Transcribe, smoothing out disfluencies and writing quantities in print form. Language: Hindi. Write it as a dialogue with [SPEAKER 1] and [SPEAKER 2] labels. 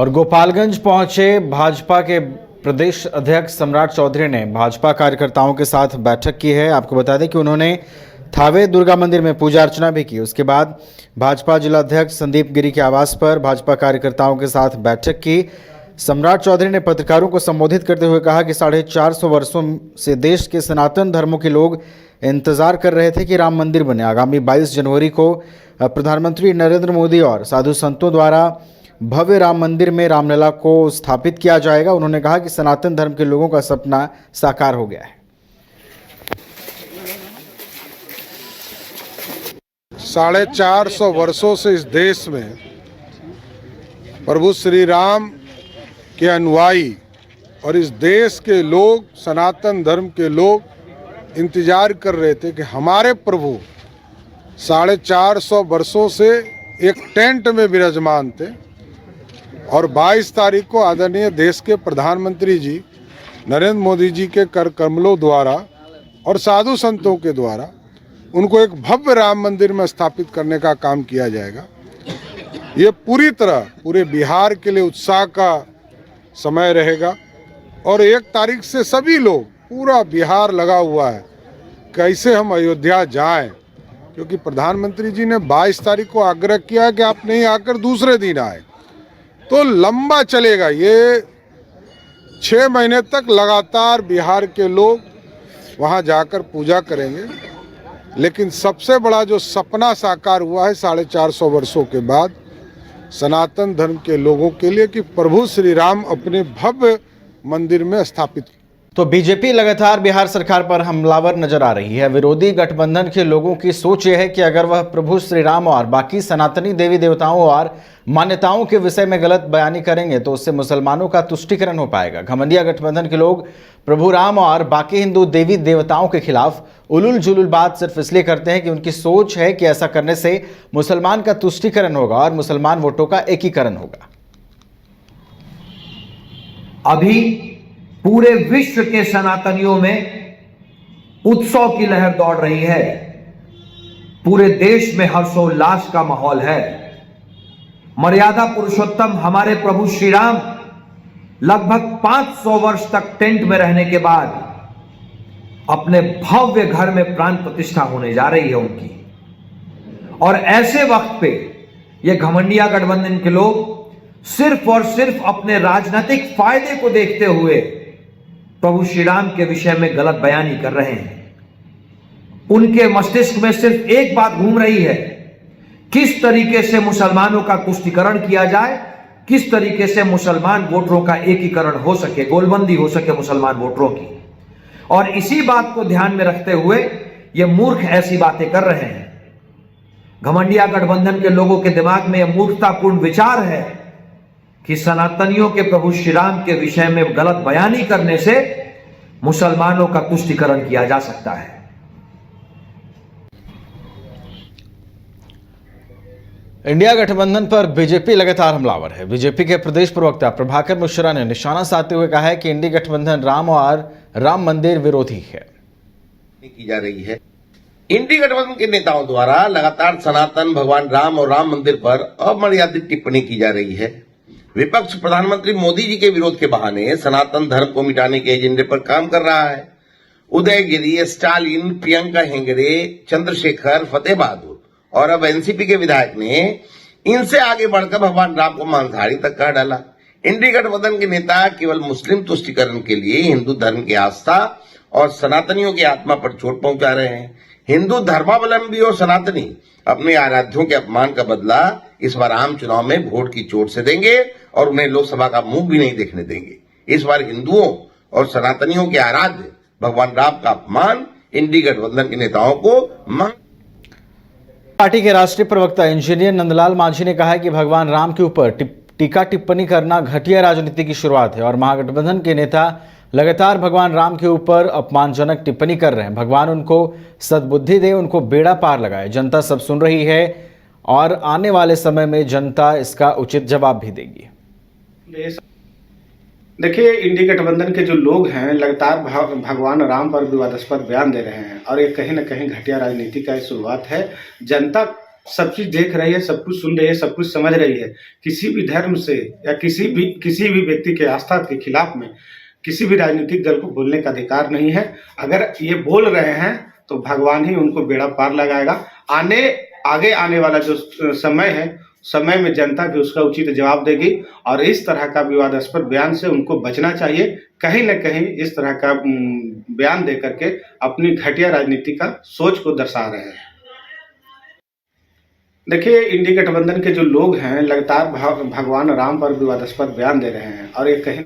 [SPEAKER 1] और गोपालगंज पहुंचे भाजपा के प्रदेश अध्यक्ष सम्राट चौधरी ने भाजपा कार्यकर्ताओं के साथ बैठक की है। आपको बता दें कि उन्होंने थावे दुर्गा मंदिर में पूजा अर्चना भी की। उसके बाद भाजपा जिला अध्यक्ष संदीप गिरी के आवास पर भाजपा कार्यकर्ताओं के साथ बैठक की। सम्राट चौधरी ने पत्रकारों को संबोधित करते हुए कहा कि 450 वर्षों से देश के सनातन धर्मों के लोग इंतजार कर रहे थे कि राम मंदिर बने। आगामी 22 जनवरी को प्रधानमंत्री नरेंद्र मोदी और साधु संतों द्वारा भव्य राम मंदिर में रामलला को स्थापित किया जाएगा। उन्होंने कहा कि सनातन धर्म के लोगों का सपना साकार हो गया है।
[SPEAKER 2] 450 वर्षों से इस देश में प्रभु श्री राम के अनुयायी और इस देश के लोग, सनातन धर्म के लोग इंतजार कर रहे थे कि हमारे प्रभु 450 वर्षों से एक टेंट में विराजमान थे और 22 तारीख को आदरणीय देश के प्रधानमंत्री जी नरेंद्र मोदी जी के कर कमलों द्वारा और साधु संतों के द्वारा उनको एक भव्य राम मंदिर में स्थापित करने का काम किया जाएगा। ये पूरी तरह पूरे बिहार के लिए उत्साह का समय रहेगा और 1 तारीख से सभी लोग, पूरा बिहार लगा हुआ है कैसे हम अयोध्या जाएं, क्योंकि प्रधानमंत्री जी ने 22 तारीख को आग्रह किया कि आप नहीं आकर दूसरे दिन आए, तो लंबा चलेगा। ये 6 महीने तक लगातार बिहार के लोग वहां जाकर पूजा करेंगे। लेकिन सबसे बड़ा जो सपना साकार हुआ है 450 वर्षों के बाद सनातन धर्म के लोगों के लिए कि प्रभु श्री राम अपने भव्य मंदिर में स्थापित।
[SPEAKER 1] तो बीजेपी लगातार बिहार सरकार पर हमलावर नजर आ रही है। विरोधी गठबंधन के लोगों की सोच यह है कि अगर वह प्रभु श्री राम और बाकी सनातनी देवी देवताओं और मान्यताओं के विषय में गलत बयानी करेंगे तो उससे मुसलमानों का तुष्टीकरण हो पाएगा। घमंडिया गठबंधन के लोग प्रभु राम और बाकी हिंदू देवी देवताओं के खिलाफ उलूल जुलूल बात सिर्फ इसलिए करते हैं कि उनकी सोच है कि ऐसा करने से मुसलमान का तुष्टीकरण होगा और मुसलमान वोटों का एकीकरण होगा।
[SPEAKER 3] अभी पूरे विश्व के सनातनियों में उत्सव की लहर दौड़ रही है। पूरे देश में हर्षोल्लास का माहौल है। मर्यादा पुरुषोत्तम हमारे प्रभु श्री राम लगभग 500 वर्ष तक टेंट में रहने के बाद अपने भव्य घर में प्राण प्रतिष्ठा होने जा रही है उनकी। और ऐसे वक्त पे ये घमंडिया गठबंधन के लोग सिर्फ और सिर्फ अपने राजनीतिक फायदे को देखते हुए प्रभु श्री राम के विषय में गलत बयानी कर रहे हैं। उनके मस्तिष्क में सिर्फ एक बात घूम रही है, किस तरीके से मुसलमानों का तुष्टीकरण किया जाए, किस तरीके से मुसलमान वोटरों का एकीकरण हो सके, गोलबंदी हो सके मुसलमान वोटरों की। और इसी बात को ध्यान में रखते हुए ये मूर्ख ऐसी बातें कर रहे हैं। घमंडिया गठबंधन के लोगों के दिमाग में यह मूर्खतापूर्ण विचार है कि सनातनियों के प्रभु श्री राम के विषय में गलत बयानी करने से मुसलमानों का तुष्टीकरण किया जा सकता है।
[SPEAKER 1] इंडिया गठबंधन पर बीजेपी लगातार हमलावर है। बीजेपी के प्रदेश प्रवक्ता प्रभाकर मिश्रा ने निशाना साधते हुए कहा है कि इंडिया गठबंधन राम और राम मंदिर विरोधी है।
[SPEAKER 4] की जा रही है। इंडिया गठबंधन के नेताओं द्वारा लगातार सनातन, भगवान राम और राम मंदिर पर अमर्यादित टिप्पणी की जा रही है। विपक्ष प्रधानमंत्री मोदी जी के विरोध के बहाने सनातन धर्म को मिटाने के एजेंडे पर काम कर रहा है। उदयगिरी, स्टालिन, प्रियंका हेगड़े, चंद्रशेखर, फतेह बहादुर और अब एनसीपी के विधायक ने इनसे आगे बढ़कर भगवान राम को मांसाहारी तक कह डाला। इंडिया गठबंधन के नेता केवल मुस्लिम तुष्टीकरण के लिए हिंदू धर्म की आस्था और सनातनियों की आत्मा पर चोट पहुंचा रहे हैं। हिंदू धर्मावलंबी और सनातनी अपने आराध्यों के अपमान का बदला इस बार आम चुनाव में वोट की चोट से देंगे और उन्हें लोकसभा का मुंह भी नहीं देखने देंगे। इस बार हिंदुओं और सनातनियों के आराध्य भगवान राम का अपमान इंडिया गठबंधन के नेताओं को
[SPEAKER 1] पार्टी के राष्ट्रीय प्रवक्ता इंजीनियर नंदलाल मांझी ने कहा है कि भगवान राम के ऊपर टीका टिप्पणी करना घटिया राजनीति की शुरुआत है और महागठबंधन के नेता लगातार भगवान राम के ऊपर अपमानजनक टिप्पणी कर रहे हैं। भगवान उनको सद्बुद्धि दे, उनको बेड़ा पार लगाए। जनता सब सुन रही है और आने वाले समय में जनता इसका उचित जवाब भी देगी।
[SPEAKER 5] देखिए, इंडिया गठबंधन के जो लोग हैं लगातार भगवान राम पर विवादास्पद बयान दे रहे हैं और ये कहीं ना कहीं घटिया राजनीति का शुरुआत है। जनता सब चीज देख रही है, सब कुछ सुन रही है, सब कुछ समझ रही है। किसी भी धर्म से या किसी भी व्यक्ति के आस्था के खिलाफ में किसी भी राजनीतिक दल को बोलने का अधिकार नहीं है। अगर ये बोल रहे हैं तो भगवान ही उनको बेड़ा पार लगाएगा। आगे आने वाला जो समय है, समय में जनता भी उसका उचित जवाब देगी और इस तरह का विवादास्पद बयान से उनको बचना चाहिए। कहीं न कहीं इस तरह का बयान दे करके अपनी घटिया राजनीति का सोच को दर्शा रहे हैं। देखिए, इंडी गठबंधन के जो लोग हैं लगातार भगवान राम पर विवादास्पद बयान दे रहे हैं और ये कहीं